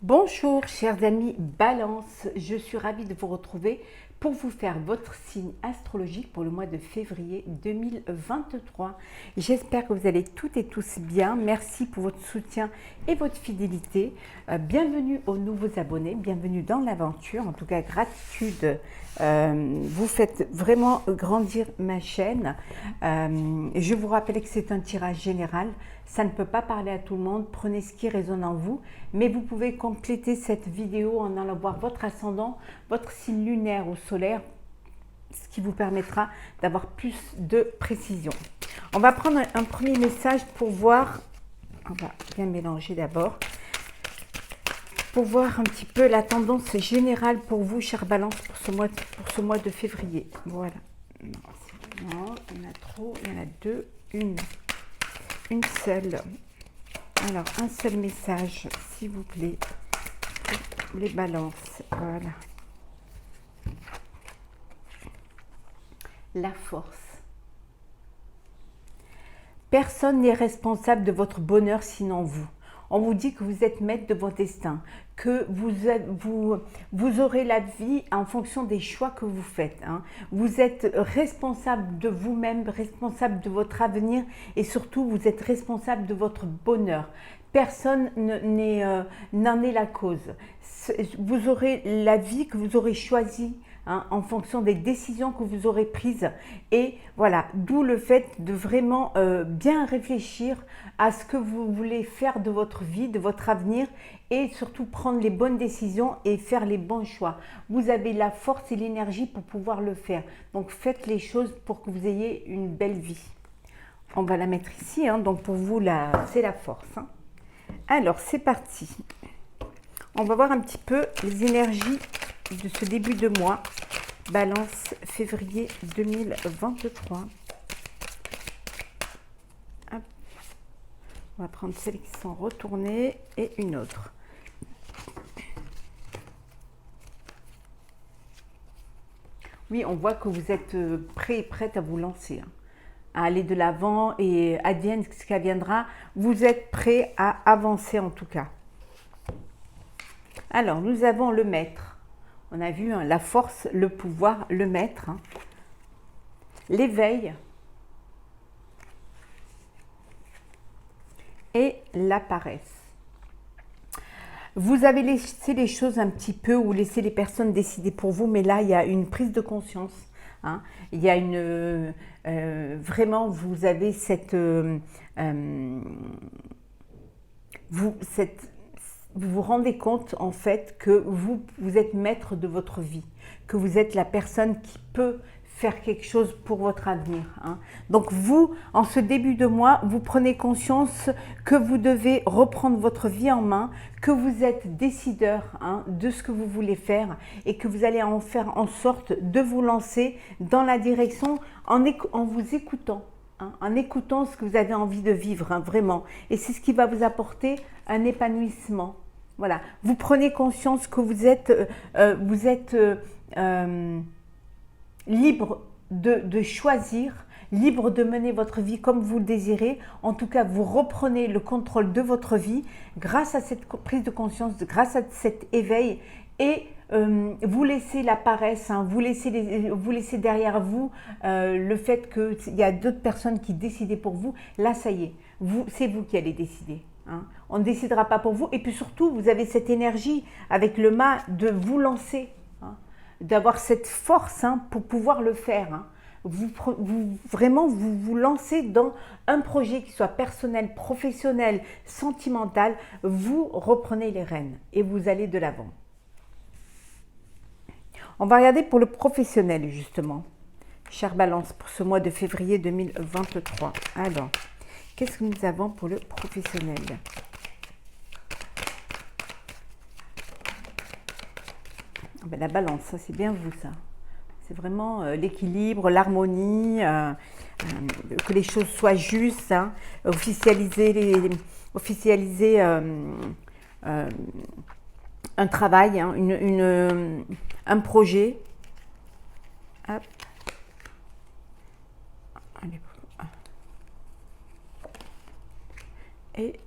Bonjour chers amis Balance, je suis ravie de vous retrouver pour vous faire votre signe astrologique pour le mois de février 2023. J'espère que vous allez toutes et tous bien. Merci pour votre soutien et votre fidélité. Bienvenue aux nouveaux abonnés, bienvenue dans l'aventure. En tout cas, gratitude. Vous faites vraiment grandir ma chaîne. Je vous rappelle que c'est un tirage général. Ça ne peut pas parler à tout le monde. Prenez ce qui résonne en vous. Mais vous pouvez compléter cette vidéo en allant voir votre ascendant, votre signe lunaire ou solaire, ce qui vous permettra d'avoir plus de précision. On va prendre un premier message pour voir, on va bien mélanger d'abord, pour voir un petit peu la tendance générale pour vous, chère Balance, pour ce mois de février. Voilà. Non, il y en a trop, il y en a deux, une seule. Alors, un seul message, s'il vous plaît, pour les balances. Voilà. La force. Personne n'est responsable de votre bonheur sinon vous. On vous dit que vous êtes maître de votre destin, que vous aurez la vie en fonction des choix que vous faites. Vous êtes responsable de vous-même, responsable de votre avenir et surtout vous êtes responsable de votre bonheur. Personne n'en est la cause. Vous aurez la vie que vous aurez choisie en fonction des décisions que vous aurez prises. Et voilà, d'où le fait de vraiment bien réfléchir à ce que vous voulez faire de votre vie, de votre avenir et surtout prendre les bonnes décisions et faire les bons choix. Vous avez la force et l'énergie pour pouvoir le faire. Donc faites les choses pour que vous ayez une belle vie. On va la mettre ici, donc pour vous, c'est la force. Alors, c'est parti. On va voir un petit peu les énergies de ce début de mois. Balance, février 2023. Hop. On va prendre celles qui sont retournées et une autre. Oui, on voit que vous êtes prêt et prête à vous lancer, à aller de l'avant et advienne ce qui adviendra. Vous êtes prêt à avancer en tout cas. Alors, nous avons le maître. On a vu la force, le pouvoir, le maître. L'éveil et la paresse. Vous avez laissé les choses un petit peu ou laissé les personnes décider pour vous, mais là, il y a une prise de conscience. Il y a vraiment, vous avez vous vous rendez compte en fait que vous êtes maître de votre vie, que vous êtes la personne qui peut faire quelque chose pour votre avenir. Donc vous, en ce début de mois, vous prenez conscience que vous devez reprendre votre vie en main, que vous êtes décideur de ce que vous voulez faire et que vous allez en faire en sorte de vous lancer dans la direction en vous écoutant. En écoutant ce que vous avez envie de vivre, vraiment. Et c'est ce qui va vous apporter un épanouissement. Voilà. Vous prenez conscience que vous êtes libre de choisir, libre de mener votre vie comme vous le désirez. En tout cas, vous reprenez le contrôle de votre vie grâce à cette prise de conscience, grâce à cet éveil et vous laissez la paresse, vous laissez derrière vous le fait qu'il y a d'autres personnes qui décident pour vous. Là, ça y est, c'est vous qui allez décider. On ne décidera pas pour vous. Et puis surtout, vous avez cette énergie avec le mât de vous lancer, d'avoir cette force pour pouvoir le faire. Vraiment, vous vous lancez dans un projet qui soit personnel, professionnel, sentimental. Vous reprenez les rênes et vous allez de l'avant. On va regarder pour le professionnel, justement. Chère Balance, pour ce mois de février 2023. Alors, qu'est-ce que nous avons pour le professionnel? La Balance, ça c'est bien vous, ça. C'est vraiment l'équilibre, l'harmonie, que les choses soient justes, officialiser un travail, un projet. Hop. Allez. Et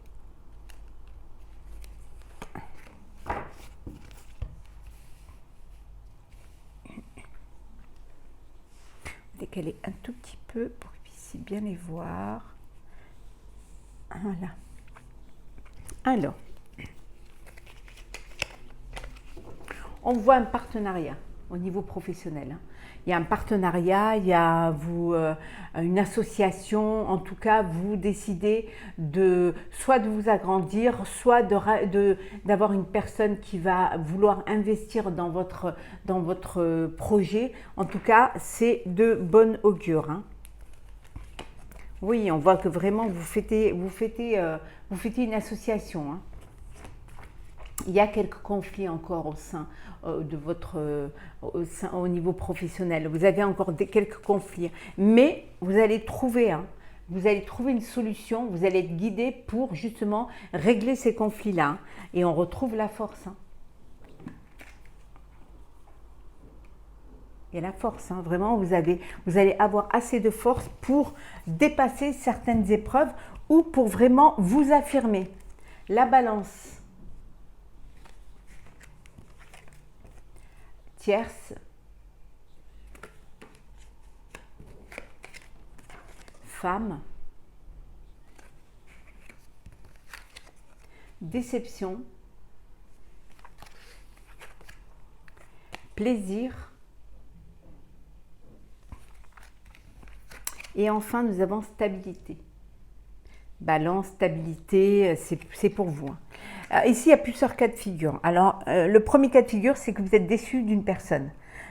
décaler un tout petit peu pour que vous puissiez bien les voir. Voilà. Alors, on voit un partenariat au niveau professionnel. Il y a un partenariat, il y a une association, en tout cas, vous décidez soit de vous agrandir, soit d'avoir une personne qui va vouloir investir dans votre projet. En tout cas, c'est de bonne augure. Oui, on voit que vraiment vous fêtez une association. Il y a quelques conflits encore au sein de au niveau professionnel. Vous avez encore quelques conflits, mais vous allez trouver une solution. Vous allez être guidé pour justement régler ces conflits-là, et on retrouve la force. Il y a la force, vraiment. Vous allez avoir assez de force pour dépasser certaines épreuves ou pour vraiment vous affirmer. La Balance. Tierce, femme, déception, plaisir, et enfin nous avons stabilité. Balance, stabilité, c'est pour vous. Ici, il y a plusieurs cas de figure. Alors, le premier cas de figure, c'est que vous êtes déçu d'une personne.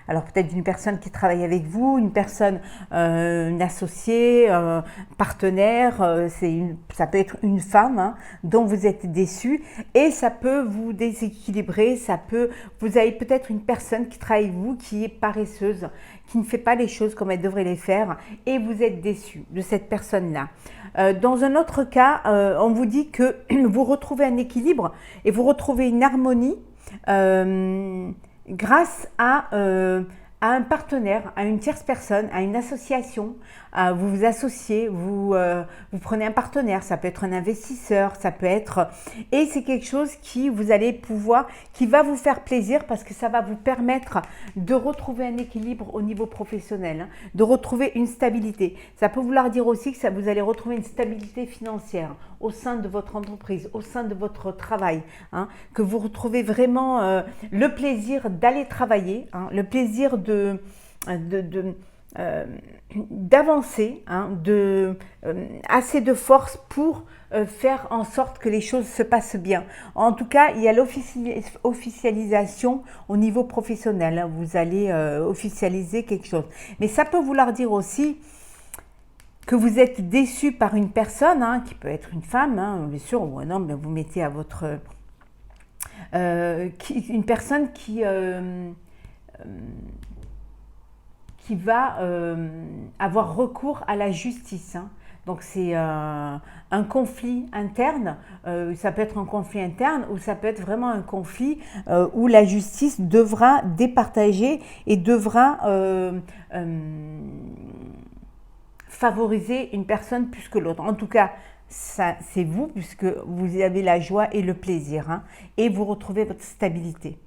Alors, peut-être d'une personne qui travaille avec vous, une personne, une associée, partenaire, ça peut être une femme dont vous êtes déçu, et ça peut vous déséquilibrer, vous avez peut-être une personne qui travaille avec vous qui est paresseuse, qui ne fait pas les choses comme elle devrait les faire, et vous êtes déçu de cette personne-là. Dans un autre cas, on vous dit que vous retrouvez un équilibre et vous retrouvez une harmonie grâce à un partenaire, à une tierce personne, à une association. Vous vous associez, vous prenez un partenaire, ça peut être un investisseur, ça peut être… Et c'est quelque chose qui va vous faire plaisir parce que ça va vous permettre de retrouver un équilibre au niveau professionnel, de retrouver une stabilité. Ça peut vouloir dire aussi que vous allez retrouver une stabilité financière au sein de votre entreprise, au sein de votre travail, que vous retrouvez vraiment le plaisir d'aller travailler, le plaisir d'avancer, assez de force pour faire en sorte que les choses se passent bien. En tout cas, il y a l'officialisation au niveau professionnel. Vous allez officialiser quelque chose. Mais ça peut vouloir dire aussi que vous êtes déçu par une personne, qui peut être une femme, bien sûr, ou un homme, vous mettez à votre… une personne qui va avoir recours à la justice. Donc c'est un conflit interne, ça peut être un conflit interne ou ça peut être vraiment un conflit où la justice devra départager et devra favoriser une personne plus que l'autre. En tout cas, c'est vous, puisque vous avez la joie et le plaisir, et vous retrouvez votre stabilité.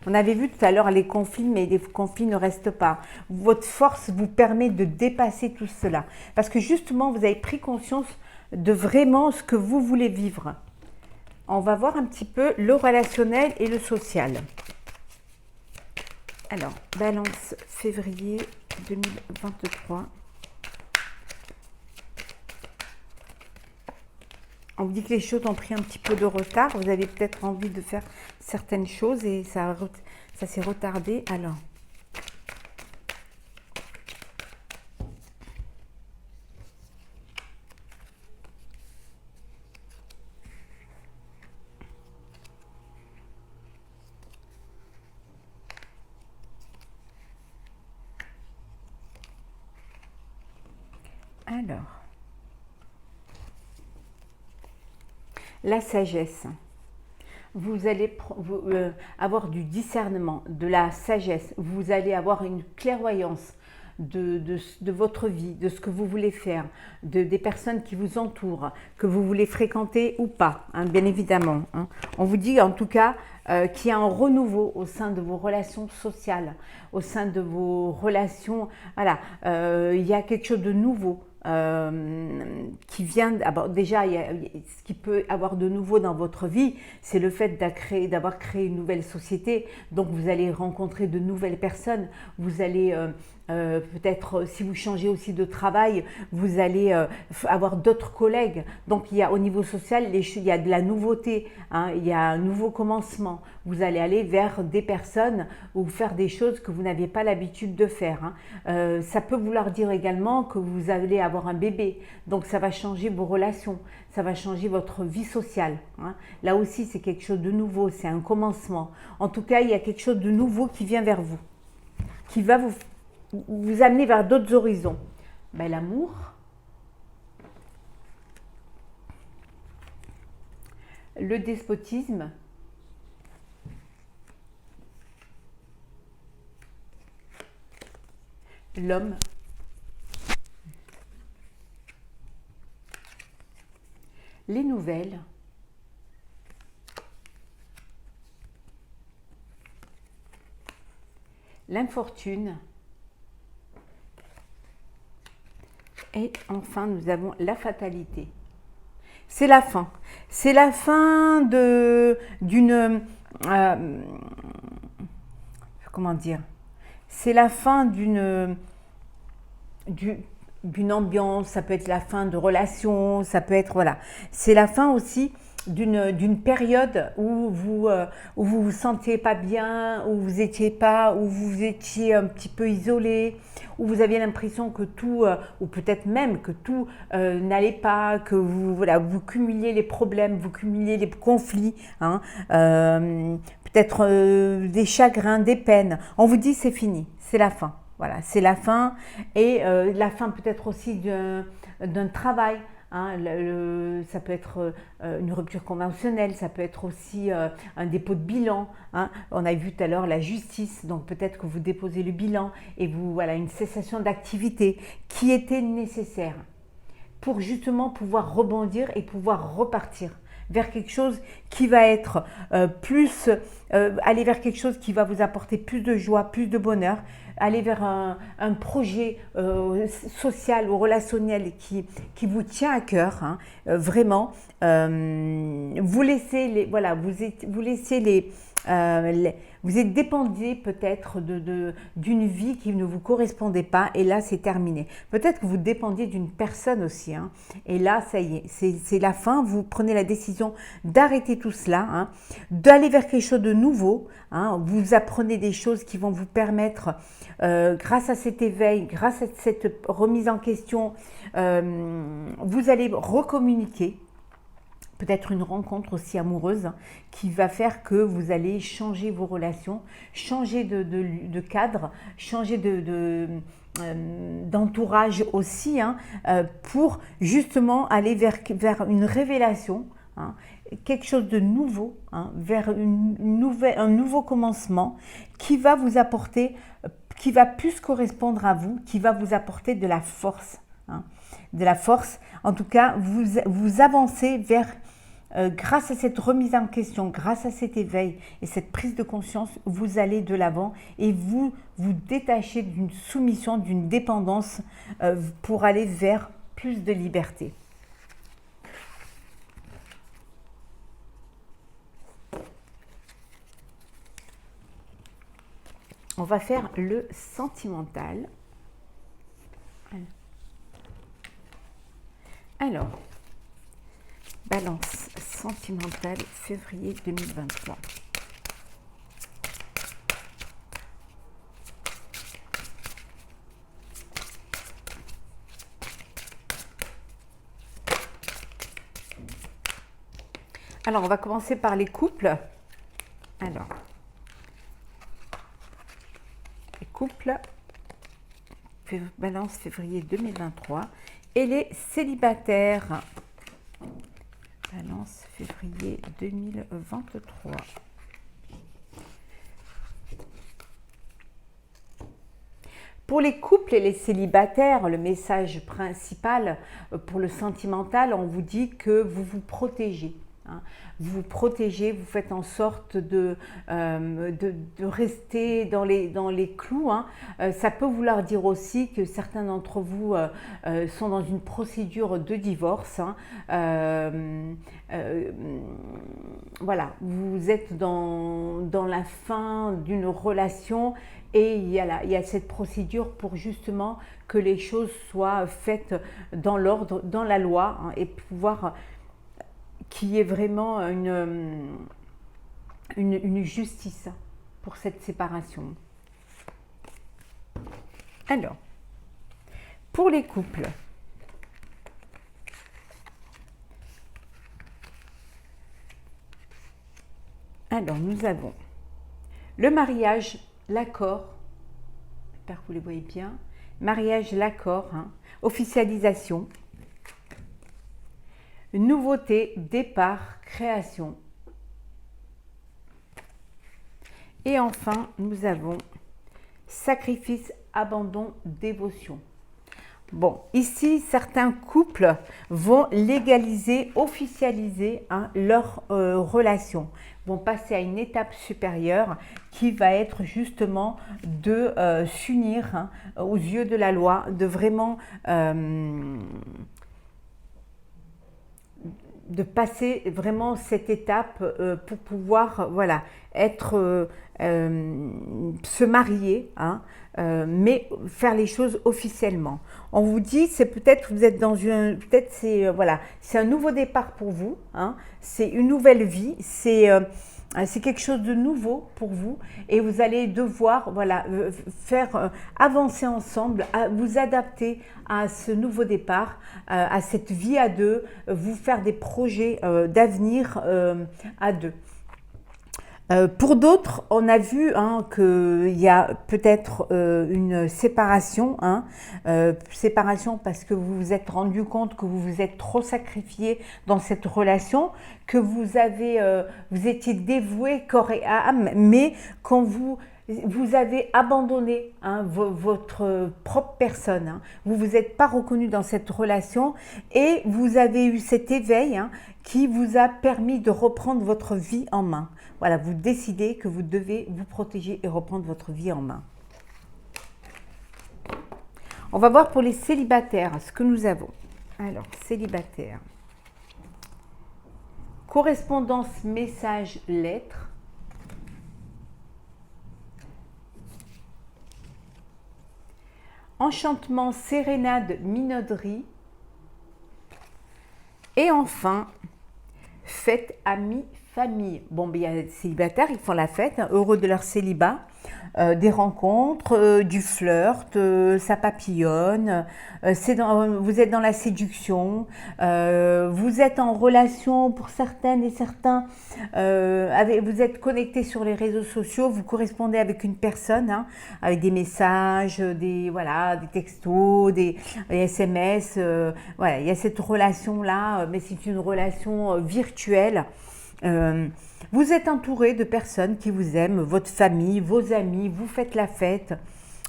On avait vu tout à l'heure les conflits, mais les conflits ne restent pas. Votre force vous permet de dépasser tout cela. Parce que justement, vous avez pris conscience de vraiment ce que vous voulez vivre. On va voir un petit peu le relationnel et le social. Alors, Balance, février 2023. On vous dit que les choses ont pris un petit peu de retard. Vous avez peut-être envie de faire certaines choses et ça s'est retardé. Alors, la sagesse. Vous allez avoir du discernement, de la sagesse. Vous allez avoir une clairvoyance. de votre vie, de ce que vous voulez faire, des personnes qui vous entourent, que vous voulez fréquenter ou pas, hein, bien évidemment. Hein. On vous dit en tout cas qu'il y a un renouveau au sein de vos relations sociales, au sein de vos relations. Voilà, il y a quelque chose de nouveau. Qui vient, déjà, ce qui peut avoir de nouveau dans votre vie, c'est le fait d'avoir créé une nouvelle société. Donc, vous allez rencontrer de nouvelles personnes. Vous allez peut-être, si vous changez aussi de travail, vous allez avoir d'autres collègues. Donc, il y a au niveau social, il y a de la nouveauté, hein, il y a un nouveau commencement. Vous allez aller vers des personnes ou faire des choses que vous n'aviez pas l'habitude de faire. Hein. Ça peut vouloir dire également que vous allez avoir un bébé. Donc, ça va changer vos relations, ça va changer votre vie sociale. Hein. Là aussi, c'est quelque chose de nouveau, c'est un commencement. En tout cas, il y a quelque chose de nouveau qui vient vers vous, qui va vous amener vers d'autres horizons. Ben, l'amour, le despotisme, l'homme, les nouvelles, l'infortune, et enfin nous avons la fatalité. C'est la fin. C'est la fin d'une comment dire? C'est la fin d'une ambiance, ça peut être la fin de relations, ça peut être, voilà. C'est la fin aussi d'une période où vous sentiez pas bien, où vous étiez un petit peu isolé, où vous aviez l'impression que tout, ou peut-être même que tout n'allait pas, que vous cumuliez les problèmes, vous cumuliez les conflits, hein, peut-être des chagrins, des peines. On vous dit c'est fini, c'est la fin. Voilà, c'est la fin et la fin peut-être aussi d'un travail. Hein, ça peut être une rupture conventionnelle, ça peut être aussi un dépôt de bilan. Hein. On a vu tout à l'heure la justice, donc peut-être que vous déposez le bilan et voilà, une cessation d'activité qui était nécessaire pour justement pouvoir rebondir et pouvoir repartir vers quelque chose qui va être aller vers quelque chose qui va vous apporter plus de joie, plus de bonheur, aller vers un projet social ou relationnel qui vous tient à cœur, hein, vraiment. Vous laissez vous êtes dépendiez peut-être d'une vie qui ne vous correspondait pas et là c'est terminé. Peut-être que vous dépendiez d'une personne aussi, hein, et là ça y est, c'est la fin. Vous prenez la décision d'arrêter tout cela, hein, d'aller vers quelque chose de nouveau. Hein, vous apprenez des choses qui vont vous permettre, grâce à cet éveil, grâce à cette remise en question, vous allez recommuniquer. Peut-être une rencontre aussi amoureuse qui va faire que vous allez changer vos relations, changer de cadre, changer d'entourage aussi, hein, pour justement aller vers une révélation, hein, quelque chose de nouveau, hein, vers un nouveau commencement qui va vous apporter, qui va plus correspondre à vous, qui va vous apporter de la force. Hein, de la force. En tout cas, vous avancez vers, grâce à cette remise en question, grâce à cet éveil et cette prise de conscience, vous allez de l'avant et vous détachez d'une soumission, d'une dépendance, pour aller vers plus de liberté. On va faire le sentimental. Alors, Balance sentimentale, février 2023. Alors, on va commencer par les couples. Alors, les couples, Balance février 2023. Et les célibataires. Balance février 2023. Pour les couples et les célibataires, le message principal pour le sentimental, on vous dit que vous vous protégez. Hein. Vous vous protégez, vous faites en sorte de rester dans les clous. Hein. Ça peut vouloir dire aussi que certains d'entre vous sont dans une procédure de divorce. Hein. Voilà, vous êtes dans la fin d'une relation et il y a cette procédure pour justement que les choses soient faites dans l'ordre, dans la loi, hein, et pouvoir qu'il y ait vraiment une justice pour cette séparation. Alors, pour les couples, alors nous avons le mariage, l'accord, j'espère que vous les voyez bien, mariage, l'accord, hein, officialisation, nouveauté, départ, création. Et enfin, nous avons sacrifice, abandon, dévotion. Bon, ici, certains couples vont légaliser, officialiser, hein, leur relation, vont passer à une étape supérieure qui va être justement de s'unir, hein, aux yeux de la loi, de vraiment de passer vraiment cette étape pour pouvoir voilà, être, se marier, hein, mais faire les choses officiellement. On vous dit, c'est peut-être vous êtes dans une, peut-être c'est voilà, c'est un nouveau départ pour vous, hein, c'est une nouvelle vie, c'est quelque chose de nouveau pour vous et vous allez devoir voilà, faire avancer ensemble, vous adapter à ce nouveau départ, à cette vie à deux, vous faire des projets d'avenir à deux. Pour d'autres, on a vu, hein, qu'il y a peut-être une séparation, hein, séparation parce que vous vous êtes rendu compte que vous vous êtes trop sacrifié dans cette relation, que vous étiez dévoué corps et âme, mais quand vous avez abandonné, hein, votre propre personne, hein. Vous vous êtes pas reconnu dans cette relation et vous avez eu cet éveil, hein, qui vous a permis de reprendre votre vie en main. Voilà, vous décidez que vous devez vous protéger et reprendre votre vie en main. On va voir pour les célibataires ce que nous avons. Alors, célibataire. Correspondance, message, lettre. Enchantement, sérénade, minauderie. Et enfin, fête, amis, famille. Bon, ben, il y a des célibataires, ils font la fête, hein, heureux de leur célibat, des rencontres, du flirt, ça papillonne, vous êtes dans la séduction, vous êtes en relation pour certaines et certains, vous êtes connectés sur les réseaux sociaux, vous correspondez avec une personne, hein, avec des messages, des textos, des SMS, voilà, il y a cette relation-là, mais c'est une relation virtuelle. Vous êtes entouré de personnes qui vous aiment, votre famille, vos amis, vous faites la fête.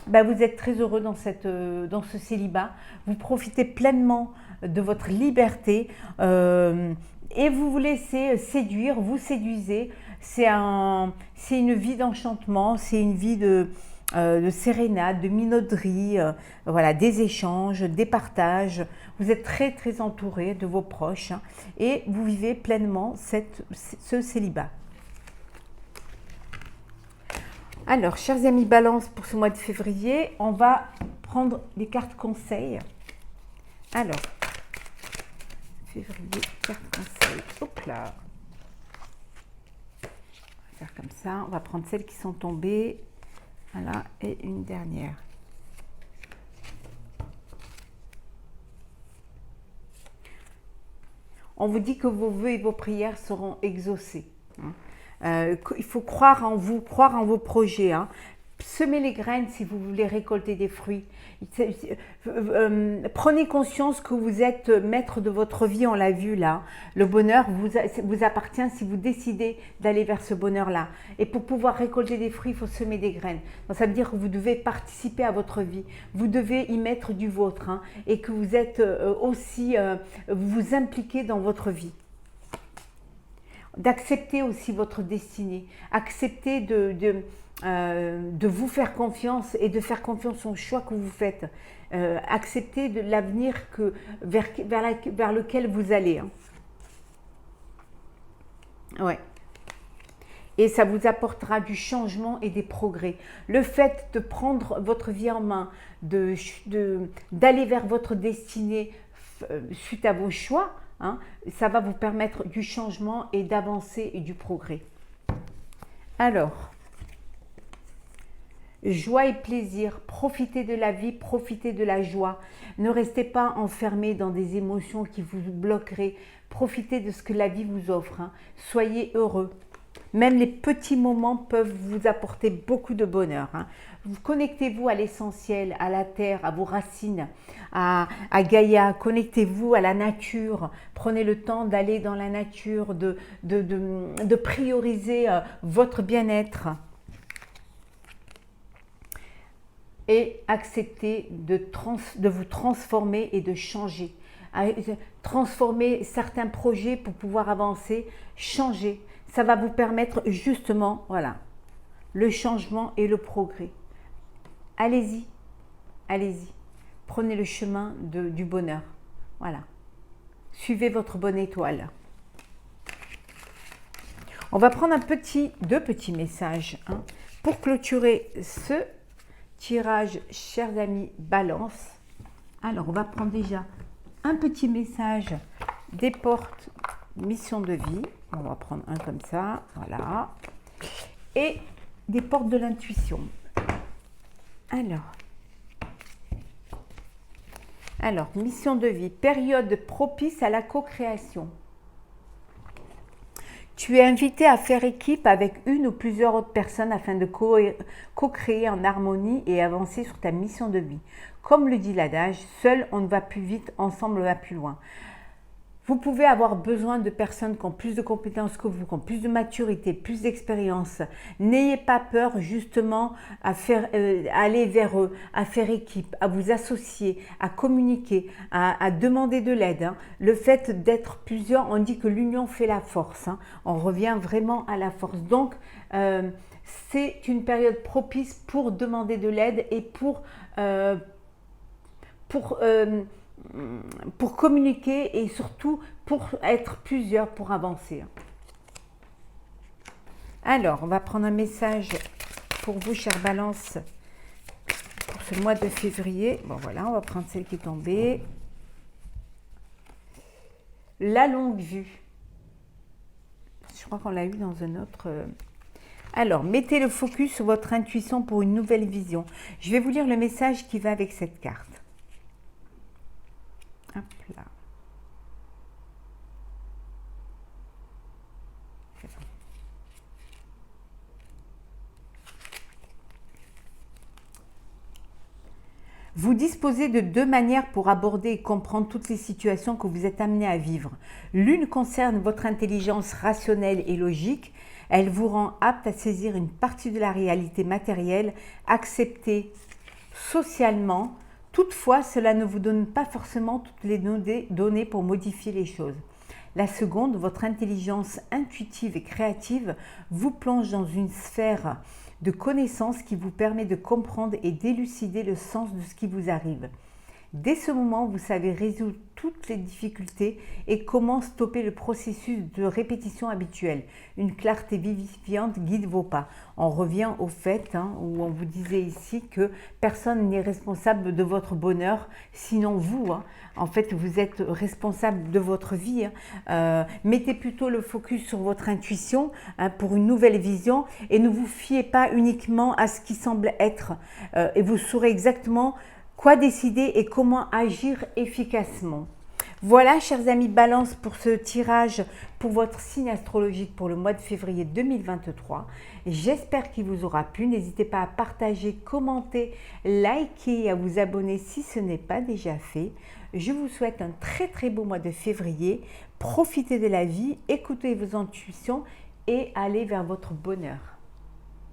Ben, vous êtes très heureux dans ce célibat. Vous profitez pleinement de votre liberté et vous vous laissez séduire, vous séduisez. C'est une vie d'enchantement, c'est une vie de sérénade, de minauderie, voilà, des échanges, des partages. Vous êtes très très entouré de vos proches, hein, et vous vivez pleinement ce célibat. Alors, chers amis Balance, pour ce mois de février, on va prendre les cartes conseils. Alors, février, cartes conseils. Hop là. On va faire comme ça. On va prendre celles qui sont tombées. Voilà, et une dernière. On vous dit que vos vœux et vos prières seront exaucés. Il faut croire en vous, croire en vos projets, hein. Semez les graines si vous voulez récolter des fruits. Prenez conscience que vous êtes maître de votre vie, on l'a vu là. Le bonheur vous appartient si vous décidez d'aller vers ce bonheur-là. Et pour pouvoir récolter des fruits, il faut semer des graines. Donc, ça veut dire que vous devez participer à votre vie. Vous devez y mettre du vôtre, hein, et que vous êtes aussi, vous vous impliquez dans votre vie. D'accepter aussi votre destinée. Accepter de vous faire confiance et de faire confiance au choix que vous faites. Acceptez de l'avenir vers lequel vous allez. Hein. Ouais. Et ça vous apportera du changement et des progrès. Le fait de prendre votre vie en main, d'aller vers votre destinée suite à vos choix, hein, ça va vous permettre du changement et d'avancer et du progrès. Alors, joie et plaisir, profitez de la vie, profitez de la joie. Ne restez pas enfermés dans des émotions qui vous bloqueraient. Profitez de ce que la vie vous offre. Hein. Soyez heureux. Même les petits moments peuvent vous apporter beaucoup de bonheur. Hein. Connectez-vous à l'essentiel, à la terre, à vos racines, à Gaïa. Connectez-vous à la nature. Prenez le temps d'aller dans la nature, de prioriser votre bien-être. Et acceptez de vous transformer et de changer. Transformer certains projets pour pouvoir avancer, changer. Ça va vous permettre justement, voilà, le changement et le progrès. Allez-y, allez-y. Prenez le chemin du bonheur. Voilà. Suivez votre bonne étoile. On va prendre deux petits messages, hein, pour clôturer ce tirage, chers amis, balance. Alors, on va prendre déjà un petit message des portes mission de vie. On va prendre un comme ça, voilà. Et des portes de l'intuition. Alors, mission de vie, période propice à la co-création. Tu es invité à faire équipe avec une ou plusieurs autres personnes afin de co-créer en harmonie et avancer sur ta mission de vie. Comme le dit l'adage, seul on ne va plus vite, ensemble on va plus loin. Vous pouvez avoir besoin de personnes qui ont plus de compétences que vous, qui ont plus de maturité, plus d'expérience. N'ayez pas peur justement à aller vers eux, à faire équipe, à vous associer, à communiquer, à demander de l'aide. Hein. Le fait d'être plusieurs, on dit que l'union fait la force. Hein. On revient vraiment à la force. Donc, c'est une période propice pour demander de l'aide et pour communiquer et surtout pour être plusieurs pour avancer. Alors, on va prendre un message pour vous, chère Balance, pour ce mois de février. Bon, voilà, on va prendre celle qui est tombée. La longue vue. Je crois qu'on l'a eu dans un autre... Alors, mettez le focus sur votre intuition pour une nouvelle vision. Je vais vous lire le message qui va avec cette carte. Hop là. Vous disposez de deux manières pour aborder et comprendre toutes les situations que vous êtes amené à vivre. L'une concerne votre intelligence rationnelle et logique. Elle vous rend apte à saisir une partie de la réalité matérielle, acceptée socialement. Toutefois, cela ne vous donne pas forcément toutes les données pour modifier les choses. La seconde, votre intelligence intuitive et créative, vous plonge dans une sphère de connaissances qui vous permet de comprendre et d'élucider le sens de ce qui vous arrive. Dès ce moment, vous savez résoudre toutes les difficultés et comment stopper le processus de répétition habituelle. Une clarté vivifiante guide vos pas. On revient au fait où on vous disait ici que personne n'est responsable de votre bonheur, sinon vous. En fait, vous êtes responsable de votre vie. Mettez plutôt le focus sur votre intuition pour une nouvelle vision et ne vous fiez pas uniquement à ce qui semble être. Et vous saurez exactement quoi décider et comment agir efficacement. Voilà, chers amis Balance, pour ce tirage pour votre signe astrologique pour le mois de février 2023. J'espère qu'il vous aura plu. N'hésitez pas à partager, commenter, liker et à vous abonner si ce n'est pas déjà fait. Je vous souhaite un très beau mois de février. Profitez de la vie, écoutez vos intuitions et allez vers votre bonheur.